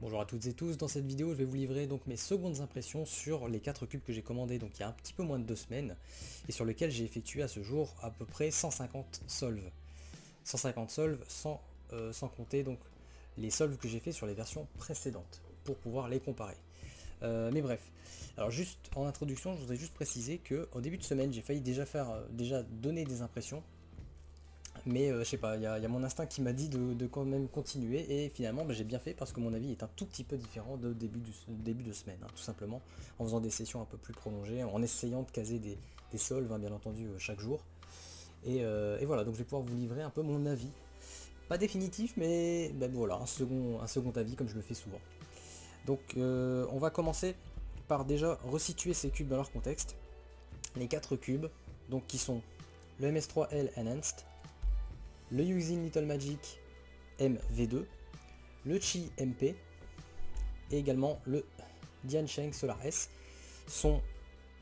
Bonjour à toutes et tous, dans cette vidéo je vais vous livrer donc mes secondes impressions sur les 4 cubes que j'ai commandés donc il y a un petit peu moins de 2 semaines et sur lesquels j'ai effectué à ce jour à peu près 150 solves. 150 solves sans compter donc les solves que j'ai fait sur les versions précédentes pour pouvoir les comparer. Mais bref, alors juste en introduction je voudrais juste préciser que au début de semaine j'ai failli déjà donner des impressions. Mais je sais pas, il y a mon instinct qui m'a dit de quand même continuer et finalement j'ai bien fait parce que mon avis est un tout petit peu différent de début de semaine, hein, tout simplement en faisant des sessions un peu plus prolongées, en essayant de caser des solves, hein, bien entendu, chaque jour. Et voilà, donc je vais pouvoir vous livrer un peu mon avis. Pas définitif, mais ben voilà, un second avis comme je le fais souvent. Donc on va commencer par déjà resituer ces cubes dans leur contexte. Les 4 cubes, donc qui sont le MS3L Enhanced, le Using Little Magic MV2, le Chi MP et également le Diancheng Solar S sont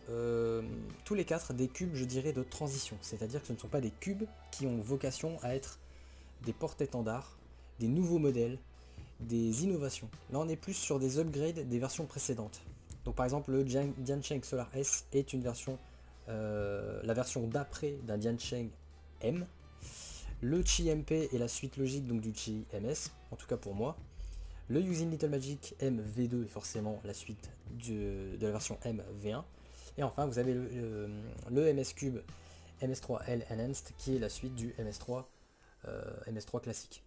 tous les 4 des cubes, je dirais, de transition. C'est-à-dire que ce ne sont pas des cubes qui ont vocation à être des porte-étendards, des nouveaux modèles, des innovations. Là on est plus sur des upgrades des versions précédentes. Donc par exemple le Diancheng Solar S est une version, la version d'après d'un Diancheng M. Le Chi MP est la suite logique donc du Chi MS, en tout cas pour moi. Le Using Little Magic MV2 est forcément la suite de la version MV1. Et enfin vous avez le MS Cube MS3L Enhanced qui est la suite du MS3 classique.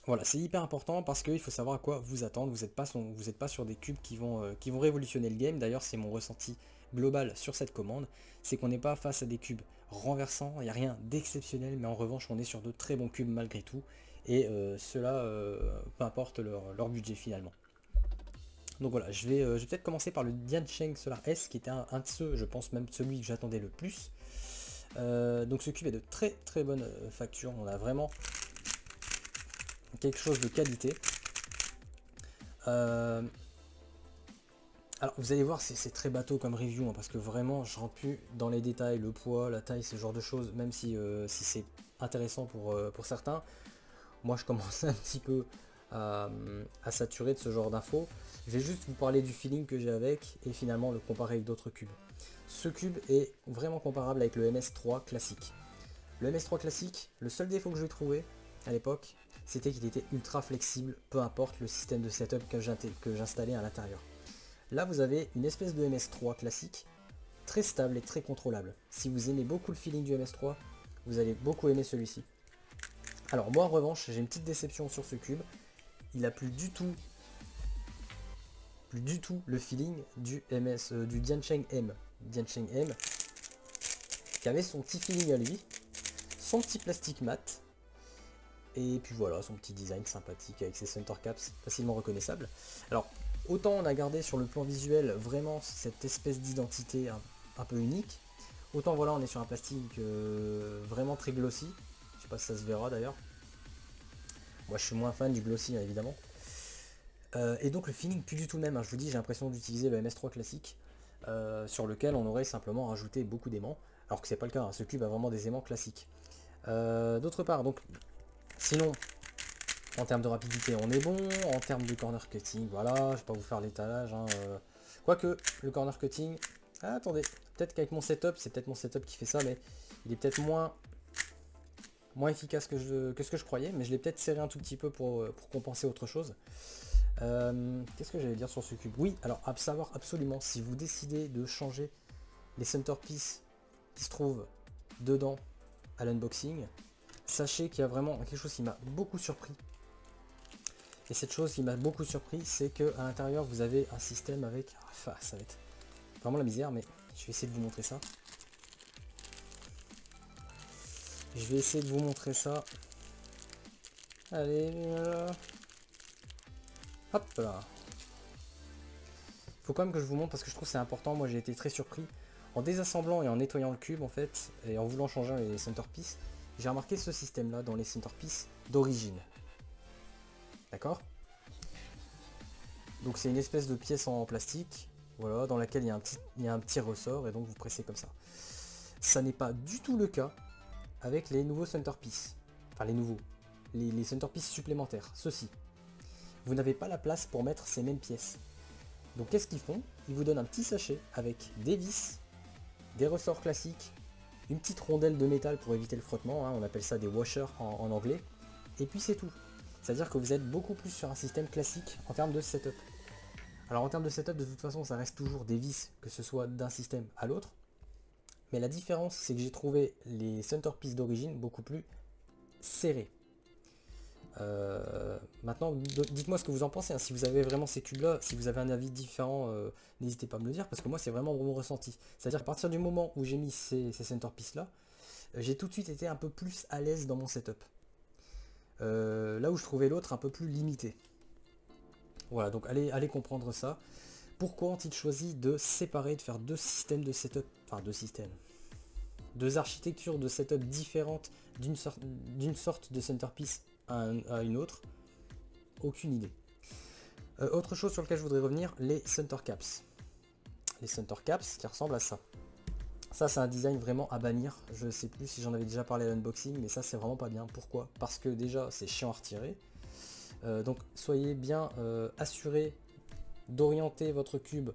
Voilà, c'est hyper important parce qu'il faut savoir à quoi vous attendre. Vous n'êtes pas sur des cubes qui vont révolutionner le game. D'ailleurs, c'est mon ressenti global sur cette commande. C'est qu'on n'est pas face à des cubes renversants. Il n'y a rien d'exceptionnel, mais en revanche, on est sur de très bons cubes malgré tout. Et cela, peu importe leur budget finalement. Donc voilà, je vais peut-être commencer par le Diancheng Solar S, qui était un de ceux, je pense même celui que j'attendais le plus. Donc ce cube est de très très bonne facture. On a vraiment quelque chose de qualité. Alors vous allez voir, c'est très bateau comme review, hein, parce que vraiment je rentre plus dans les détails, le poids, la taille, ce genre de choses, même si c'est intéressant pour certains. Moi je commence un petit peu à saturer de ce genre d'infos. Je vais juste vous parler du feeling que j'ai avec et finalement le comparer avec d'autres cubes. Ce cube est vraiment comparable avec le MS3 classique. Le MS3 classique, le seul défaut que je trouvais à l'époque, c'était qu'il était ultra flexible, peu importe le système de setup que j'installais à l'intérieur. Là vous avez une espèce de MS3 classique, très stable et très contrôlable. Si vous aimez beaucoup le feeling du MS3, vous allez beaucoup aimer celui-ci. Alors moi en revanche, j'ai une petite déception sur ce cube. Il n'a plus du tout le feeling du du Diancheng M. Diancheng M, qui avait son petit feeling à lui, son petit plastique mat, et puis voilà, son petit design sympathique avec ses center caps facilement reconnaissables. Alors, autant on a gardé sur le plan visuel vraiment cette espèce d'identité un peu unique, autant voilà, on est sur un plastique vraiment très glossy. Je sais pas si ça se verra d'ailleurs. Moi je suis moins fan du glossy, hein, évidemment. Et donc le feeling plus du tout le même, hein. Je vous dis, j'ai l'impression d'utiliser le MS3 classique, sur lequel on aurait simplement rajouté beaucoup d'aimants, alors que c'est pas le cas, hein. Ce cube a vraiment des aimants classiques. D'autre part, donc sinon, en termes de rapidité, on est bon. En termes de corner cutting, voilà, je vais pas vous faire l'étalage, hein, quoique, le corner cutting, ah, attendez, peut-être qu'avec mon setup, c'est peut-être mon setup qui fait ça, mais il est peut-être moins efficace que ce que je croyais, mais je l'ai peut-être serré un tout petit peu pour compenser autre chose. Qu'est-ce que j'allais dire sur ce cube? Oui, alors à savoir absolument, si vous décidez de changer les centerpieces qui se trouvent dedans à l'unboxing, sachez qu'il y a vraiment quelque chose qui m'a beaucoup surpris. Et cette chose qui m'a beaucoup surpris, c'est que à l'intérieur vous avez un système avec... Enfin, ça va être vraiment la misère, mais je vais essayer de vous montrer ça. Je vais essayer de vous montrer ça. Allez, hop là. Faut quand même que je vous montre parce que je trouve que c'est important. Moi j'ai été très surpris. En désassemblant et en nettoyant le cube en fait, et en voulant changer les centerpieces, j'ai remarqué ce système là dans les centerpieces d'origine. D'accord? Donc c'est une espèce de pièce en plastique, voilà, dans laquelle il y a un petit ressort et donc vous pressez comme ça. Ça n'est pas du tout le cas avec les nouveaux centerpieces. Enfin les nouveaux. Les centerpieces supplémentaires, ceux-ci. vous n'avez pas la place pour mettre ces mêmes pièces. Donc qu'est-ce qu'ils font? Ils vous donnent un petit sachet avec des vis, des ressorts classiques, une petite rondelle de métal pour éviter le frottement, hein, on appelle ça des washers en anglais, et puis c'est tout. C'est-à-dire que vous êtes beaucoup plus sur un système classique en termes de setup. Alors en termes de setup, de toute façon, ça reste toujours des vis, que ce soit d'un système à l'autre. Mais la différence, c'est que j'ai trouvé les centerpieces d'origine beaucoup plus serrés. Maintenant, dites-moi ce que vous en pensez, hein. Si vous avez vraiment ces cubes là, si vous avez un avis différent, n'hésitez pas à me le dire, parce que moi c'est vraiment mon ressenti. C'est-à-dire qu'à partir du moment où j'ai mis ces centerpieces là, j'ai tout de suite été un peu plus à l'aise dans mon setup. Là où je trouvais l'autre un peu plus limité. Voilà, donc allez comprendre ça. Pourquoi ont-ils choisi de séparer, de faire deux systèmes de setup, enfin deux architectures de setup différentes d'une sorte de centerpiece à une autre? Aucune idée. Autre chose sur lequel je voudrais revenir, les center caps. Les center caps qui ressemblent à ça. Ça c'est un design vraiment à bannir. Je sais plus si j'en avais déjà parlé à l'unboxing, mais ça c'est vraiment pas bien. Pourquoi? Parce que déjà c'est chiant à retirer. Donc soyez bien assurés d'orienter votre cube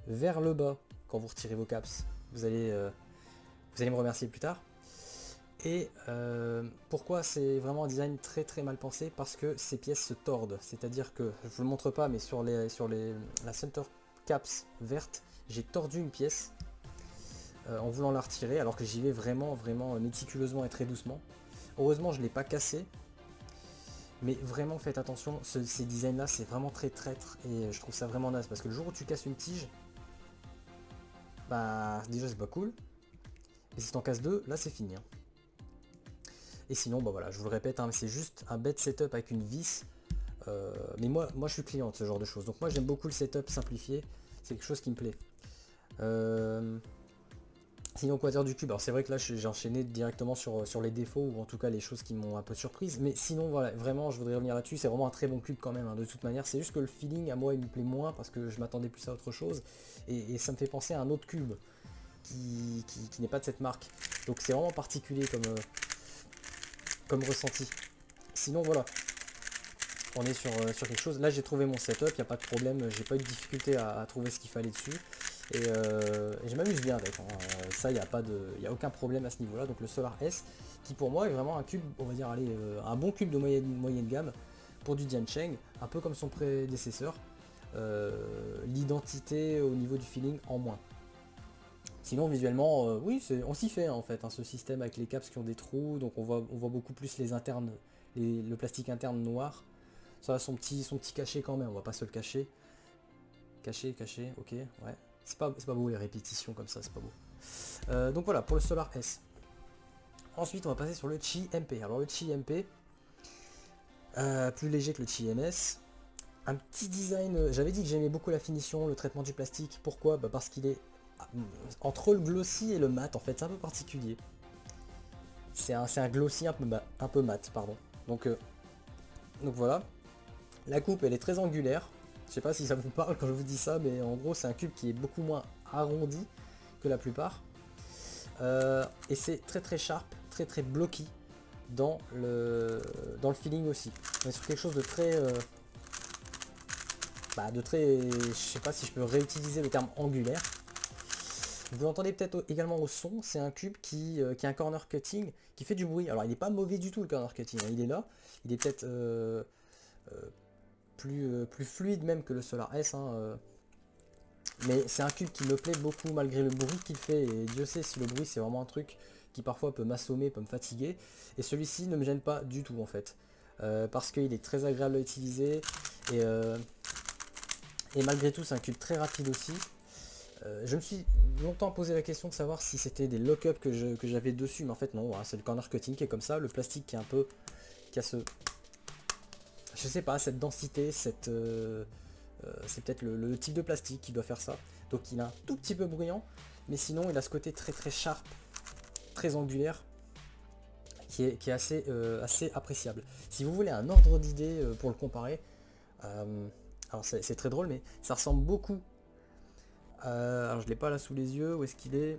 vers le bas quand vous retirez vos caps. Vous allez me remercier plus tard. Et pourquoi c'est vraiment un design très très mal pensé? Parce que ces pièces se tordent. C'est-à-dire que, je vous le montre pas, mais sur la center caps verte, j'ai tordu une pièce en voulant la retirer, alors que j'y vais vraiment méticuleusement et très doucement. Heureusement je ne l'ai pas cassé. Mais vraiment faites attention, ces designs là c'est vraiment très traître et je trouve ça vraiment naze parce que le jour où tu casses une tige, bah déjà c'est pas cool, et si t'en casses deux, là c'est fini. Hein. Et sinon, bah voilà, je vous le répète, hein, c'est juste un bête setup avec une vis, mais moi je suis client de ce genre de choses, donc moi j'aime beaucoup le setup simplifié, c'est quelque chose qui me plaît. Sinon quoi dire du cube? Alors c'est vrai que là j'ai enchaîné directement sur les défauts ou en tout cas les choses qui m'ont un peu surprise, mais sinon voilà, vraiment je voudrais revenir là-dessus, c'est vraiment un très bon cube quand même, hein, de toute manière. C'est juste que le feeling à moi il me plaît moins parce que je m'attendais plus à autre chose et ça me fait penser à un autre cube qui n'est pas de cette marque, donc c'est vraiment particulier comme ressenti. Sinon voilà, on est sur quelque chose. Là j'ai trouvé mon setup, il n'y a pas de problème, j'ai pas eu de difficulté à trouver ce qu'il fallait dessus. Et je m'amuse bien avec, hein. Ça il n'y a aucun problème à ce niveau là. Donc le Solar S qui pour moi est vraiment un cube, on va dire allez, un bon cube de moyenne gamme pour du Diancheng, un peu comme son prédécesseur. L'identité au niveau du feeling en moins. Sinon visuellement oui on s'y fait hein, en fait, hein, ce système avec les caps qui ont des trous, donc on voit beaucoup plus les internes, le plastique interne noir. Ça a son petit cachet quand même, on va pas se le cacher. Caché, ok, ouais. C'est pas beau les répétitions comme ça, c'est pas beau. Donc voilà pour le Solar S. Ensuite on va passer sur le Qi MP. Alors le Qi MP, plus léger que le Qi MS. Un petit design, j'avais dit que j'aimais beaucoup la finition, le traitement du plastique. Pourquoi? Bah parce qu'il est entre le glossy et le mat en fait, c'est un peu particulier. C'est un glossy un peu mat, pardon. Donc voilà. La coupe elle est très angulaire. Je sais pas si ça vous parle quand je vous dis ça, mais en gros c'est un cube qui est beaucoup moins arrondi que la plupart. Et c'est très sharp, très blocky dans le feeling aussi. On est sur quelque chose de très... je sais pas si je peux réutiliser le terme angulaire. Vous l'entendez peut-être également au son, c'est un cube qui a un corner cutting qui fait du bruit. Alors il n'est pas mauvais du tout le corner cutting, hein. Il est là, il est peut-être... plus fluide même que le Solar S, hein, mais c'est un cube qui me plaît beaucoup malgré le bruit qu'il fait, et Dieu sait si le bruit c'est vraiment un truc qui parfois peut m'assommer, peut me fatiguer, et celui-ci ne me gêne pas du tout en fait, parce qu'il est très agréable à utiliser, et malgré tout c'est un cube très rapide aussi. Je me suis longtemps posé la question de savoir si c'était des lock-up que j'avais dessus, mais en fait non, voilà, c'est le corner cutting qui est comme ça, le plastique qui est un peu... qui a ce... je sais pas, cette densité, c'est peut-être le type de plastique qui doit faire ça. Donc il est un tout petit peu bruyant, mais sinon il a ce côté très sharp, très angulaire, qui est assez appréciable. Si vous voulez un ordre d'idée pour le comparer, alors c'est très drôle, mais ça ressemble beaucoup. Alors je l'ai pas là sous les yeux, où est-ce qu'il est?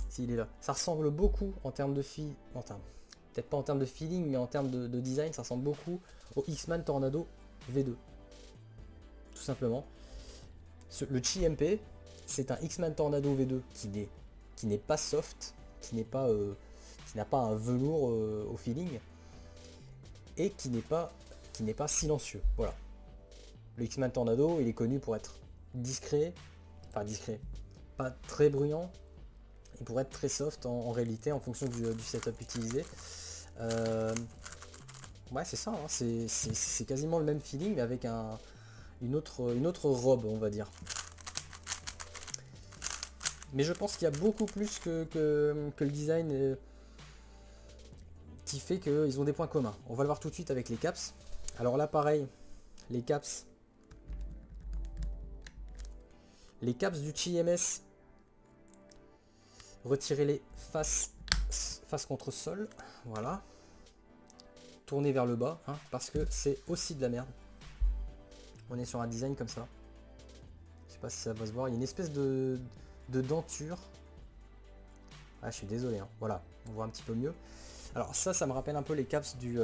S'il est là. Ça ressemble beaucoup en termes de peut-être pas en termes de feeling, mais en termes de design, ça ressemble beaucoup au X-Man Tornado V2. Tout simplement. Le Chi MP, c'est un X-Men Tornado V2 qui n'est pas soft, qui n'a pas un velours au feeling, et qui n'est pas silencieux. Voilà. Le X-Men Tornado, il est connu pour être discret, enfin discret, pas très bruyant, et pour être très soft en réalité en fonction du setup utilisé. Ouais, c'est ça, hein, c'est quasiment le même feeling mais avec une autre robe, on va dire. Mais je pense qu'il y a beaucoup plus que le design qui fait qu'ils ont des points communs. On va le voir tout de suite avec les caps. Alors là pareil, les caps du Chi MS, retirez-les face contre sol, voilà. Tournez vers le bas, hein, parce que c'est aussi de la merde. On est sur un design comme ça. Je sais pas si ça va se voir, il y a une espèce de denture. Ah, je suis désolé, hein. Voilà, on voit un petit peu mieux. Alors ça me rappelle un peu les caps du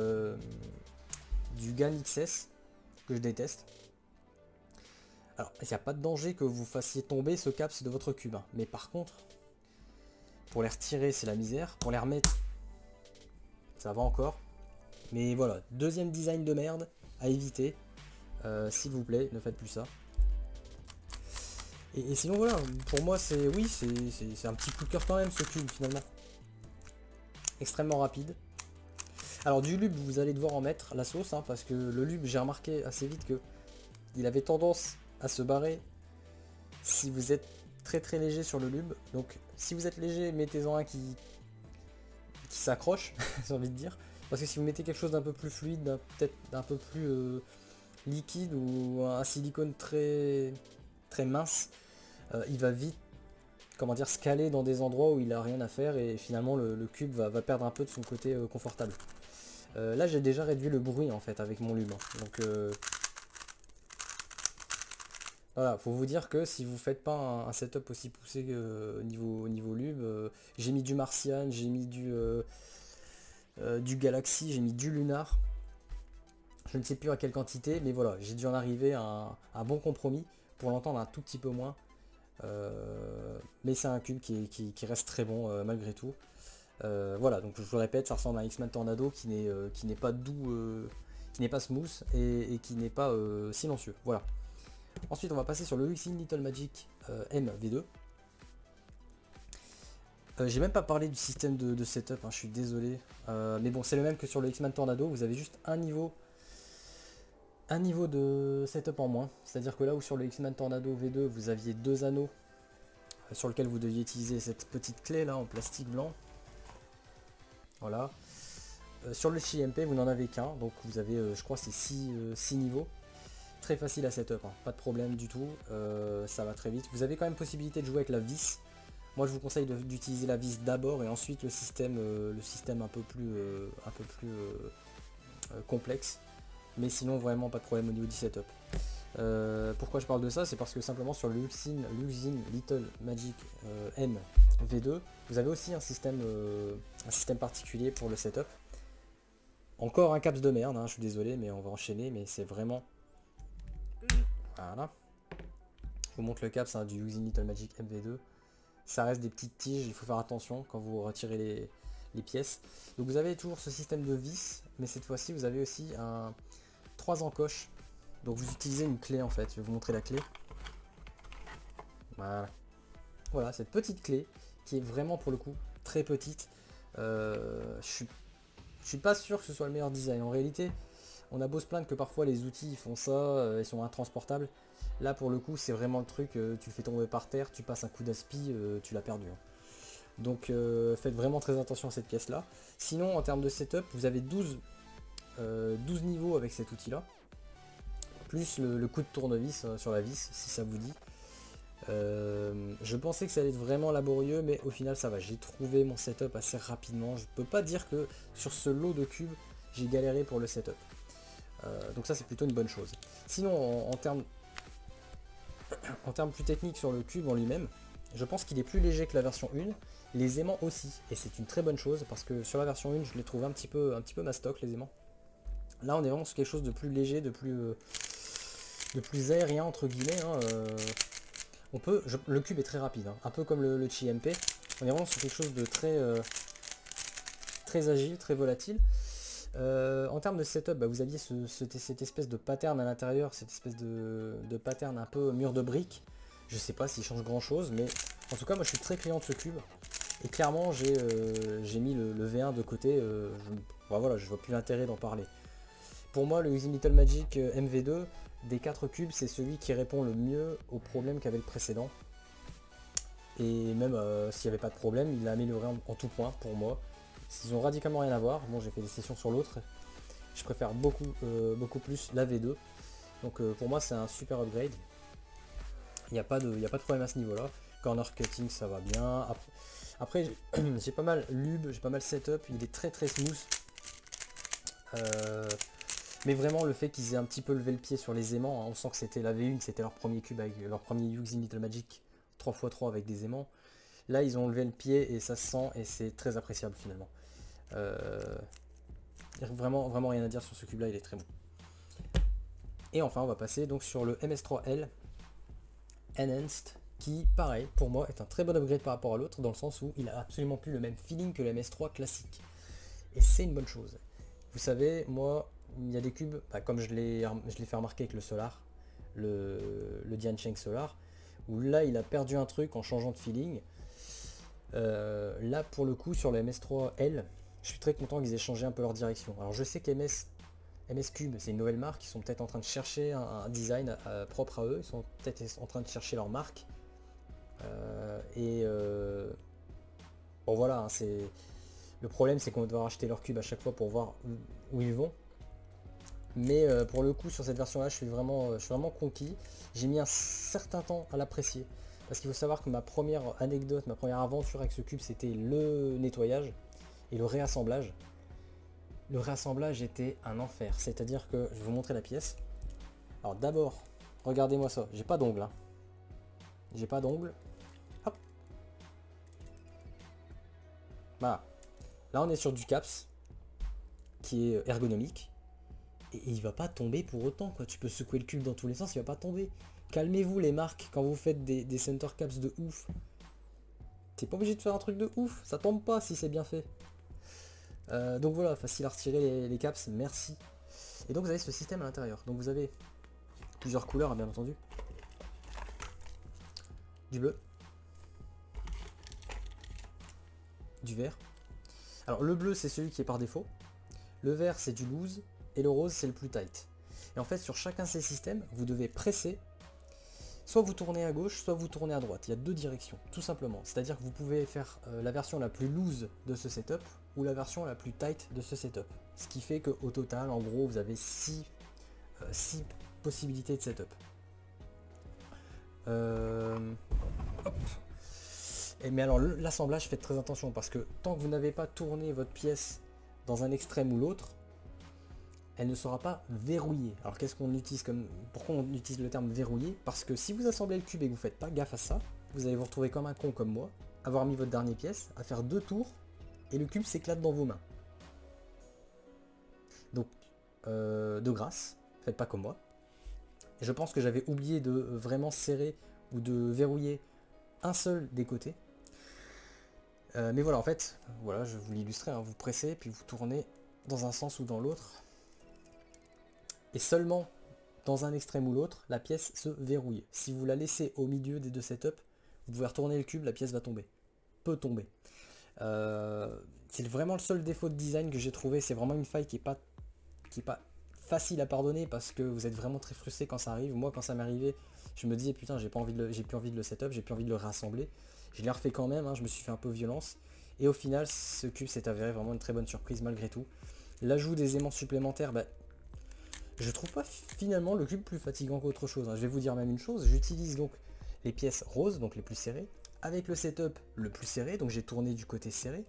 GAN XS, que je déteste. Alors, il n'y a pas de danger que vous fassiez tomber ce caps de votre cube, hein. Mais par contre, pour les retirer, c'est la misère. Pour les remettre, ça va encore. Mais voilà, deuxième design de merde à éviter. S'il vous plaît, ne faites plus ça. Et sinon voilà, pour moi c'est un petit coup de cœur quand même ce cube finalement. Extrêmement rapide. Alors du lube, vous allez devoir en mettre la sauce, hein, parce que le lube, j'ai remarqué assez vite que il avait tendance à se barrer si vous êtes très léger sur le lube. Donc si vous êtes léger, mettez-en un qui s'accroche, j'ai envie de dire. Parce que si vous mettez quelque chose d'un peu plus fluide, peut-être d'un peu plus liquide ou un silicone très mince, il va vite, comment dire, se caler dans des endroits où il a rien à faire et finalement le cube va perdre un peu de son côté confortable. Là j'ai déjà réduit le bruit en fait avec mon lube, hein. Donc voilà, faut vous dire que si vous faites pas un setup aussi poussé niveau lube, j'ai mis du Martian, j'ai mis du Galaxy, j'ai mis du Lunar. Je ne sais plus à quelle quantité, mais voilà, j'ai dû en arriver à un bon compromis pour l'entendre un tout petit peu moins. Mais c'est un cube qui reste très bon malgré tout. Voilà, donc je vous le répète, ça ressemble à un X-Men Tornado qui n'est pas doux, qui n'est pas smooth et qui n'est pas silencieux. Voilà. Ensuite, on va passer sur le Luxin Little Magic M V2. J'ai même pas parlé du système de setup, hein, je suis désolé. Mais bon, c'est le même que sur le X-Men Tornado, vous avez juste un niveau de setup en moins. C'est-à-dire que là où sur le X-Men Tornado V2, vous aviez deux anneaux sur lesquels vous deviez utiliser cette petite clé là en plastique blanc. Voilà. Sur le Chi MP, vous n'en avez qu'un, donc vous avez, je crois, c'est 6 niveaux. Très facile à setup, hein, pas de problème du tout, ça va très vite. Vous avez quand même possibilité de jouer avec la vis. Moi je vous conseille d'utiliser la vis d'abord et ensuite le système un peu plus complexe. Mais sinon vraiment pas de problème au niveau du setup. Pourquoi je parle de ça? C'est parce que simplement sur le Luxin Little Magic M V2, vous avez aussi un système particulier pour le setup. Encore un caps de merde, hein, je suis désolé, mais on va enchaîner, mais c'est vraiment... Voilà. Je vous montre le caps, hein, du Luxin Little Magic MV2. Ça reste des petites tiges, il faut faire attention quand vous retirez les pièces. Donc vous avez toujours ce système de vis, mais cette fois-ci vous avez aussi 3 encoches. Donc vous utilisez une clé en fait, je vais vous montrer la clé. Voilà. Voilà, cette petite clé qui est vraiment pour le coup très petite. Je suis pas sûr que ce soit le meilleur design. En réalité, on a beau se plaindre que parfois les outils font ça, ils sont intransportables. Là pour le coup c'est vraiment le truc, tu le fais tomber par terre, tu passes un coup d'aspi, tu l'as perdu. Donc faites vraiment très attention à cette pièce là. Sinon en termes de setup, vous avez 12 niveaux avec cet outil là. Plus le coup de tournevis sur la vis, si ça vous dit. Je pensais que ça allait être vraiment laborieux, mais au final ça va. J'ai trouvé mon setup assez rapidement. Je peux pas dire que sur ce lot de cubes, j'ai galéré pour le setup. Donc ça c'est plutôt une bonne chose. Sinon en termes plus techniques sur le cube en lui-même, je pense qu'il est plus léger que la version 1. Les aimants aussi, et c'est une très bonne chose parce que sur la version 1 je les trouve un petit peu mastoc les aimants. Là on est vraiment sur quelque chose de plus léger, de plus aérien entre guillemets, hein. Le cube est très rapide, hein, un peu comme le Chi-MP. On est vraiment sur quelque chose de très agile, très volatile. En termes de setup, bah, vous aviez cette espèce de pattern à l'intérieur, cette espèce de pattern un peu mur de briques. Je sais pas s'il change grand chose, mais en tout cas moi je suis très client de ce cube. Et clairement j'ai mis le V1 de côté, voilà, je vois plus l'intérêt d'en parler. Pour moi le Using Little Magic MV2 des 4 cubes, c'est celui qui répond le mieux aux problèmes qu'avait le précédent. Et même s'il n'y avait pas de problème, il l'a amélioré en tout point pour moi. Ils ont radicalement rien à voir. Bon, j'ai fait des sessions sur l'autre. Je préfère beaucoup plus la V2. Donc pour moi c'est un super upgrade. Il n'y a pas de problème à ce niveau là. Corner cutting ça va bien. Après j'ai pas mal lube, j'ai pas mal setup. Il est très smooth. Mais vraiment le fait qu'ils aient un petit peu levé le pied sur les aimants, hein, on sent que c'était la V1, c'était leur premier cube avec leur premier Using Little Magic 3x3 avec des aimants. Là ils ont levé le pied et ça se sent et c'est très appréciable finalement. Vraiment rien à dire sur ce cube là, il est très bon. Et enfin on va passer donc sur le MS3L Enhanced qui pareil pour moi est un très bon upgrade par rapport à l'autre dans le sens où il a absolument plus le même feeling que le MS3 classique. Et c'est une bonne chose. Vous savez, moi il y a des cubes, bah, comme je l'ai fait remarquer avec le Solar, le Diancheng Solar, où là il a perdu un truc en changeant de feeling. Là pour le coup sur le MS3L, je suis très content qu'ils aient changé un peu leur direction. Alors je sais qu'MS Cube c'est une nouvelle marque, ils sont peut-être en train de chercher un design propre à eux, ils sont peut-être en train de chercher leur marque. Bon voilà, hein, le problème c'est qu'on va devoir acheter leur cube à chaque fois pour voir où ils vont. Mais pour le coup sur cette version là je suis vraiment conquis. J'ai mis un certain temps à l'apprécier. Parce qu'il faut savoir que ma première anecdote, ma première aventure avec ce cube c'était le nettoyage et le réassemblage. Le réassemblage était un enfer. C'est-à-dire que, je vais vous montrer la pièce. Alors d'abord, regardez-moi ça. J'ai pas d'ongles. Hein. J'ai pas d'ongles. Hop. Voilà. Là on est sur du caps qui est ergonomique. Et il va pas tomber pour autant, quoi. Tu peux secouer le cube dans tous les sens, il va pas tomber. Calmez-vous les marques quand vous faites des center caps de ouf. T'es pas obligé de faire un truc de ouf, ça tombe pas si c'est bien fait. Donc voilà, facile à retirer les caps, merci. Et donc vous avez ce système à l'intérieur. Donc vous avez plusieurs couleurs, bien entendu. Du bleu. Du vert. Alors le bleu c'est celui qui est par défaut. Le vert c'est du loose. Et le rose c'est le plus tight. Et en fait sur chacun de ces systèmes, vous devez presser. Soit vous tournez à gauche, soit vous tournez à droite. Il y a deux directions, tout simplement. C'est-à-dire que vous pouvez faire la version la plus loose de ce setup ou la version la plus tight de ce setup. Ce qui fait qu'au total, en gros, vous avez 6 possibilités de setup. Hop. Mais alors l'assemblage, faites très attention parce que tant que vous n'avez pas tourné votre pièce dans un extrême ou l'autre, elle ne sera pas verrouillée. Alors qu'est-ce qu'on utilise pourquoi on utilise le terme verrouillé? Parce que si vous assemblez le cube et que vous faites pas gaffe à ça, vous allez vous retrouver comme un con comme moi, avoir mis votre dernière pièce, à faire 2 tours, et le cube s'éclate dans vos mains. Donc, de grâce, faites pas comme moi. Et je pense que j'avais oublié de vraiment serrer ou de verrouiller un seul des côtés. Mais voilà, en fait, voilà, je vous l'illustrer, hein, vous pressez, puis vous tournez dans un sens ou dans l'autre. Et seulement dans un extrême ou l'autre, la pièce se verrouille. Si vous la laissez au milieu des deux setups, vous pouvez retourner le cube, la pièce va tomber. Peut tomber. C'est vraiment le seul défaut de design que j'ai trouvé. C'est vraiment une faille qui est pas facile à pardonner parce que vous êtes vraiment très frustré quand ça arrive. Moi, quand ça m'est arrivé, je me disais putain, j'ai plus envie de le setup, j'ai plus envie de le rassembler. Je l'ai refait quand même, hein, je me suis fait un peu violence. Et au final, ce cube s'est avéré vraiment une très bonne surprise malgré tout. L'ajout des aimants supplémentaires, bah, je trouve pas finalement le cube plus fatigant qu'autre chose. Je vais vous dire même une chose, j'utilise donc les pièces roses, donc les plus serrées, avec le setup le plus serré, donc j'ai tourné du côté serré,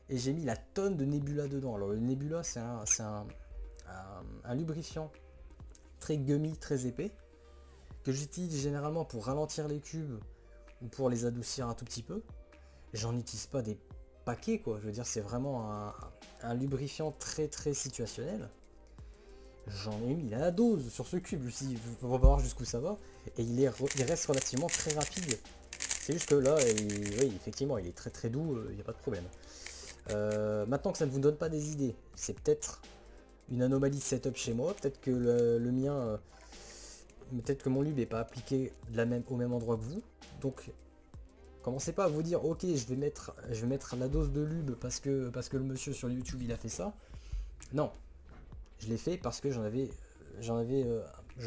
et j'ai mis la tonne de Nebula dedans. Alors le Nebula c'est un lubrifiant très gummy, très épais, que j'utilise généralement pour ralentir les cubes ou pour les adoucir un tout petit peu. J'en utilise pas des paquets quoi, je veux dire c'est vraiment un lubrifiant très situationnel. j'en ai mis la dose sur ce cube, je me suis dit, on va voir jusqu'où ça va, et il reste relativement très rapide. C'est juste que là, oui, effectivement, il est très très doux, il n'y a pas de problème. Maintenant que ça ne vous donne pas des idées, c'est peut-être une anomalie de setup chez moi, peut-être que le mien, peut-être que mon lube n'est pas appliqué au même endroit que vous, donc commencez pas à vous dire ok je vais mettre la dose de lube parce que le monsieur sur YouTube il a fait ça. Non, je l'ai fait parce que je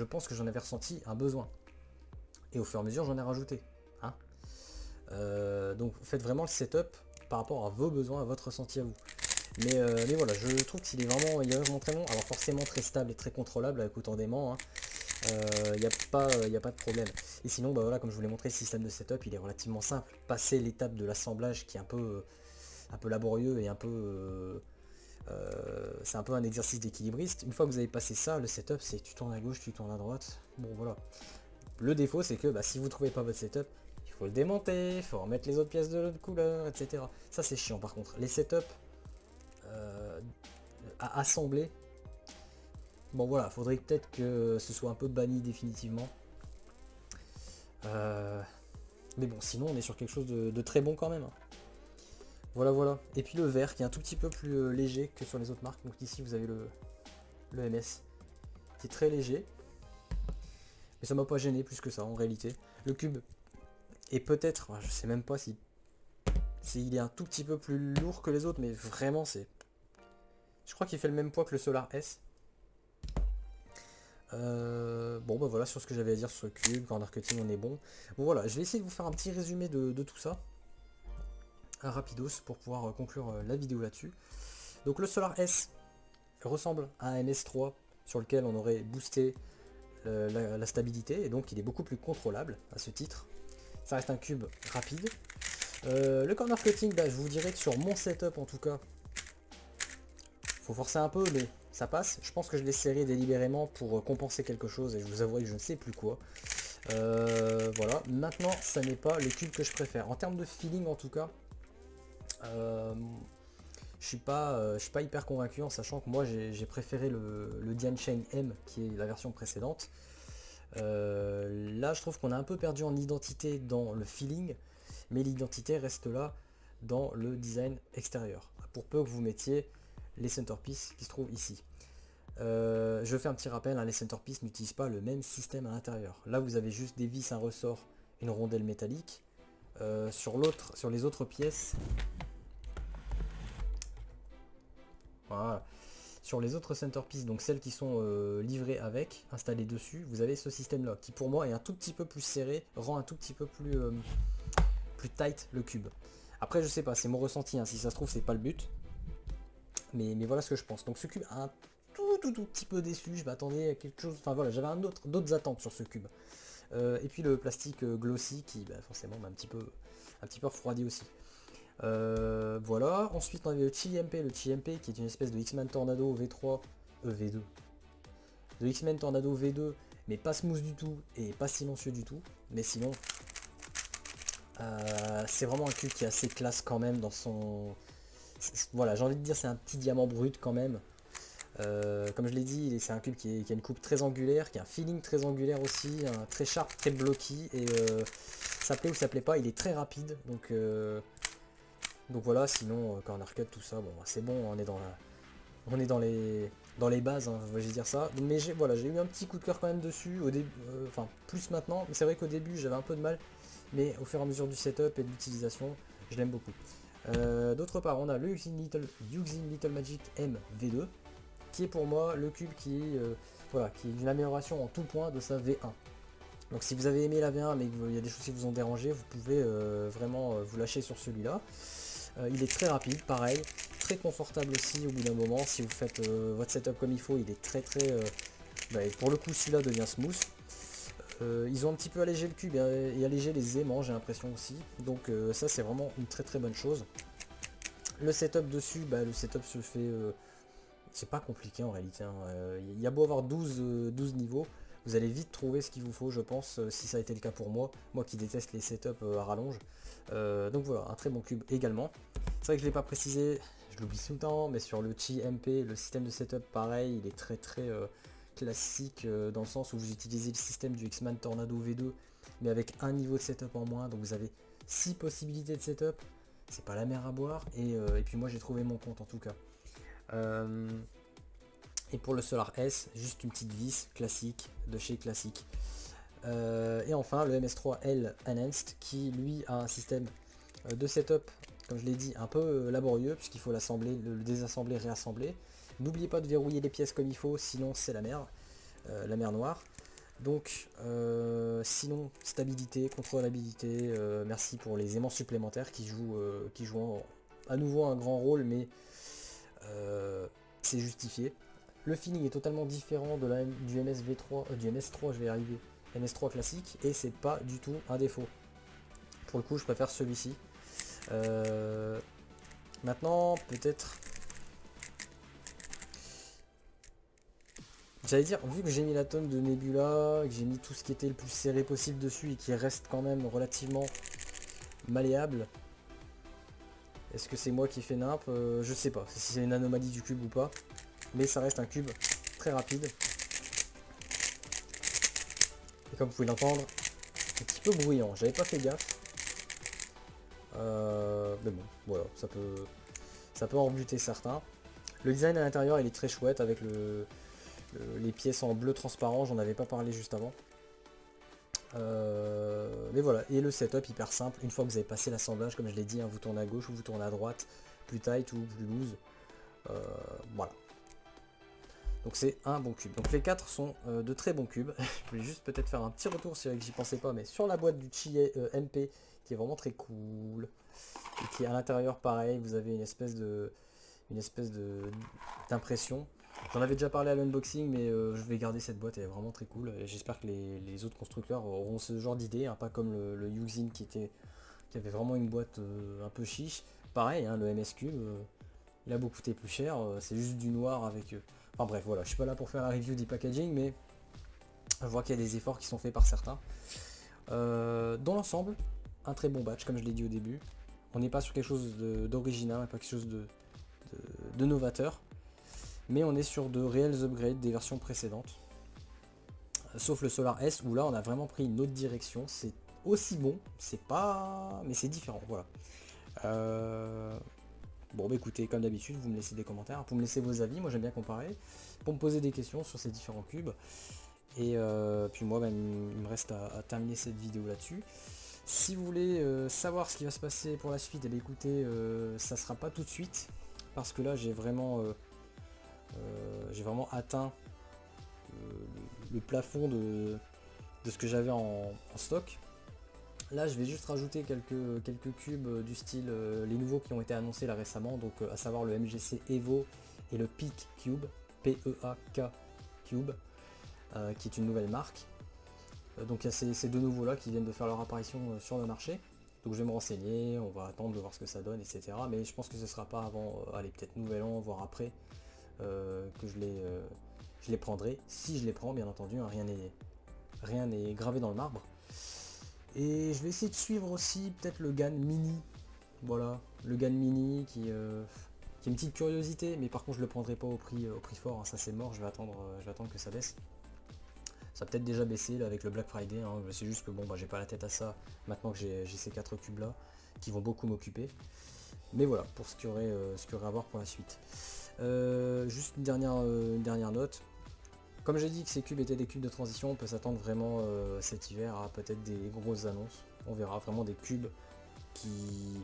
pense que j'en avais ressenti un besoin. Et au fur et à mesure j'en ai rajouté. Hein. Donc faites vraiment le setup par rapport à vos besoins, à votre ressenti à vous. Mais voilà, je trouve qu'il est vraiment très bon. Alors forcément très stable et très contrôlable avec autant d'aimants. Hein. Il n'y a pas de problème. Et sinon, bah voilà, comme je vous l'ai montré, le système de setup il est relativement simple. Passer l'étape de l'assemblage qui est un peu laborieux et c'est un peu un exercice d'équilibriste. Une fois que vous avez passé ça, le setup c'est tu tournes à gauche, tu tournes à droite. Bon voilà. Le défaut c'est que si vous ne trouvez pas votre setup, il faut le démonter, il faut remettre les autres pièces de l'autre couleur, etc. Ça c'est chiant par contre. Les setups à assembler. Bon voilà, faudrait peut-être que ce soit un peu banni définitivement. Mais bon, sinon on est sur quelque chose de très bon quand même. Voilà, voilà. Et puis le vert qui est un tout petit peu plus léger que sur les autres marques. Donc ici vous avez le MS qui est très léger. Mais ça m'a pas gêné plus que ça en réalité. Le cube est peut-être, je sais même pas si il est un tout petit peu plus lourd que les autres, mais vraiment c'est... Je crois qu'il fait le même poids que le Solar S. Bon bah voilà sur ce que j'avais à dire sur le cube, corner cutting on est bon. Bon voilà, je vais essayer de vous faire un petit résumé de tout ça. Un rapidos pour pouvoir conclure la vidéo là-dessus. Donc le Solar S ressemble à un MS3 sur lequel on aurait boosté la stabilité et donc il est beaucoup plus contrôlable à ce titre. Ça reste un cube rapide. Le corner cutting, bah, je vous dirais que sur mon setup en tout cas, faut forcer un peu mais ça passe. Je pense que je l'ai serré délibérément pour compenser quelque chose et je vous avouerai que je ne sais plus quoi. Voilà, maintenant ça n'est pas le cube que je préfère. En termes de feeling en tout cas, je suis pas hyper convaincu en sachant que moi j'ai préféré le Dianchain M qui est la version précédente. Là je trouve qu'on a un peu perdu en identité dans le feeling, mais l'identité reste là dans le design extérieur. Pour peu que vous mettiez les centerpieces qui se trouvent ici. Je fais un petit rappel, hein, les centerpieces n'utilisent pas le même système à l'intérieur. Là vous avez juste des vis, un ressort, une rondelle métallique. Sur les autres pièces, voilà. Sur les autres centerpieces, donc celles qui sont livrées avec, installées dessus, vous avez ce système là, qui pour moi est un tout petit peu plus serré, rend un tout petit peu plus tight le cube. Après je sais pas, c'est mon ressenti, hein, si ça se trouve c'est pas le but. Mais voilà ce que je pense. Donc ce cube a un tout petit peu déçu, je m'attendais à quelque chose, enfin voilà, j'avais d'autres attentes sur ce cube. Et puis le plastique glossy qui forcément m'a un petit peu refroidi aussi. Voilà, ensuite on avait le Chi-MP qui est une espèce de X-Men Tornado V3, V2. De X-Men Tornado V2, mais pas smooth du tout et pas silencieux du tout. Mais sinon, c'est vraiment un cube qui est assez classe quand même dans son... Voilà, j'ai envie de dire c'est un petit diamant brut quand même. Comme je l'ai dit, c'est un cube qui a une coupe très angulaire, qui a un feeling très angulaire aussi, un très sharp, très blocky, et ça plaît ou ça plaît pas, il est très rapide, donc voilà, sinon corner cut, tout ça, bon c'est bon, on est dans les bases, hein, je vais dire ça, mais j'ai eu un petit coup de cœur quand même dessus, au début, enfin plus maintenant, mais c'est vrai qu'au début j'avais un peu de mal, mais au fur et à mesure du setup et de l'utilisation, je l'aime beaucoup. D'autre part, on a le Using Little Magic M V2, qui est pour moi le cube qui est une amélioration en tout point de sa V1. Donc si vous avez aimé la V1 mais qu'il y a des choses qui vous ont dérangé, vous pouvez vraiment vous lâcher sur celui-là. Il est très rapide, pareil, très confortable aussi au bout d'un moment. Si vous faites votre setup comme il faut, il est très pour le coup celui-là devient smooth. Ils ont un petit peu allégé le cube et allégé les aimants, j'ai l'impression aussi. Donc ça c'est vraiment une très bonne chose. Le setup dessus, le setup se fait... c'est pas compliqué en réalité, hein. Il y a beau avoir 12 niveaux, vous allez vite trouver ce qu'il vous faut je pense, si ça a été le cas pour moi qui déteste les setups à rallonge. Donc voilà, un très bon cube également. C'est vrai que je l'ai pas précisé, je l'oublie tout le temps, mais sur le Qi MP, le système de setup pareil, il est très classique dans le sens où vous utilisez le système du X-Man Tornado V2 mais avec un niveau de setup en moins, donc vous avez 6 possibilités de setup, c'est pas la mer à boire, et puis moi j'ai trouvé mon compte en tout cas. Et pour le Solar S, juste une petite vis classique de chez Classic. Et enfin le MS3L Enhanced qui lui a un système de setup, comme je l'ai dit, un peu laborieux puisqu'il faut l'assembler, le désassembler, réassembler. N'oubliez pas de verrouiller les pièces comme il faut, sinon c'est la mer noire. Donc sinon stabilité, contrôlabilité, merci pour les aimants supplémentaires qui jouent à nouveau un grand rôle, mais c'est justifié. Le feeling est totalement différent de du MSV3, du MS3, je vais y arriver, MS3 classique, et c'est pas du tout un défaut. Pour le coup, je préfère celui-ci. Maintenant, peut-être... J'allais dire, vu que j'ai mis la tonne de Nebula, que j'ai mis tout ce qui était le plus serré possible dessus et qui reste quand même relativement malléable, est-ce que c'est moi qui fais nimp? Je sais pas si c'est une anomalie du cube ou pas, mais ça reste un cube très rapide. Et comme vous pouvez l'entendre, un petit peu bruyant, j'avais pas fait gaffe. Mais bon, voilà, ça peut en rebuter certains. Le design à l'intérieur il est très chouette avec les pièces en bleu transparent, j'en avais pas parlé juste avant. Mais voilà, et le setup hyper simple, une fois que vous avez passé l'assemblage, comme je l'ai dit, hein, vous tournez à gauche ou vous tournez à droite, plus tight ou plus loose. Voilà. Donc c'est un bon cube. Donc les 4 sont de très bons cubes. Je voulais juste peut-être faire un petit retour, c'est vrai que j'y pensais pas, mais sur la boîte du Qi MP, qui est vraiment très cool. Et qui à l'intérieur pareil, vous avez une espèce d'impression. J'en avais déjà parlé à l'unboxing, mais je vais garder cette boîte, elle est vraiment très cool. Et j'espère que les autres constructeurs auront ce genre d'idée, hein, pas comme le Yuxin qui avait vraiment une boîte un peu chiche. Pareil, hein, le MS Cube, il a beaucoup coûté plus cher, c'est juste du noir avec... Enfin bref, voilà, je suis pas là pour faire la review du packaging, mais je vois qu'il y a des efforts qui sont faits par certains. Dans l'ensemble, un très bon batch, comme je l'ai dit au début. On n'est pas sur quelque chose d'original, pas quelque chose de novateur, mais on est sur de réels upgrades des versions précédentes. Sauf le Solar S, où là on a vraiment pris une autre direction. C'est aussi bon, c'est pas... mais c'est différent, voilà. Bon bah écoutez, comme d'habitude, vous me laissez des commentaires, pour me laisser vos avis, moi j'aime bien comparer, pour me poser des questions sur ces différents cubes. Et puis moi, bah, il me reste à terminer cette vidéo là-dessus. Si vous voulez savoir ce qui va se passer pour la suite, et bien écoutez, ça sera pas tout de suite, parce que là j'ai vraiment atteint le plafond de ce que j'avais en stock. Là je vais juste rajouter quelques cubes du style les nouveaux qui ont été annoncés là récemment, donc à savoir le MGC Evo et le Peak Cube, P-E-A-K Cube, qui est une nouvelle marque. Donc il y a ces deux nouveaux là qui viennent de faire leur apparition sur le marché. Donc je vais me renseigner, on va attendre de voir ce que ça donne, etc. Mais je pense que ce sera pas avant, allez, peut-être nouvel an, voire après, que je les prendrai. Si je les prends, bien entendu, hein, rien n'est gravé dans le marbre. Et je vais essayer de suivre aussi peut-être le GAN Mini. Voilà, le GAN Mini qui est une petite curiosité, mais par contre je le prendrai pas au prix fort, hein, ça c'est mort, je vais attendre que ça baisse. Ça a peut-être déjà baissé là, avec le Black Friday, hein. C'est juste que bon bah j'ai pas la tête à ça maintenant que j'ai ces 4 cubes là qui vont beaucoup m'occuper. Mais voilà, pour ce qu'il y aurait à voir pour la suite. Juste une dernière note. Comme j'ai dit que ces cubes étaient des cubes de transition, on peut s'attendre vraiment cet hiver à peut-être des grosses annonces. On verra vraiment des cubes qui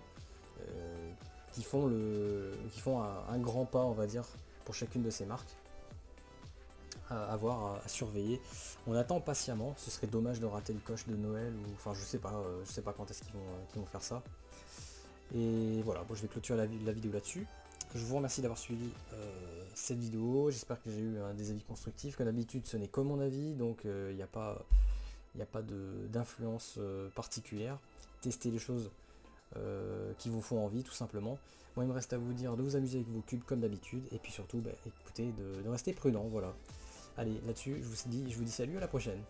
font un grand pas, on va dire, pour chacune de ces marques. À voir, à surveiller. On attend patiemment, ce serait dommage de rater le coche de Noël, ou enfin je sais pas quand est-ce qu'ils vont faire ça. Et voilà, bon, je vais clôturer la vidéo là-dessus. Je vous remercie d'avoir suivi cette vidéo, j'espère que j'ai eu des avis constructifs. Comme d'habitude ce n'est que mon avis, donc il n'y a pas d'influence particulière. Testez les choses qui vous font envie tout simplement. Moi il me reste à vous dire de vous amuser avec vos cubes comme d'habitude, et puis surtout bah, écoutez, de rester prudent, voilà. Allez, là-dessus, je vous dis salut, à la prochaine.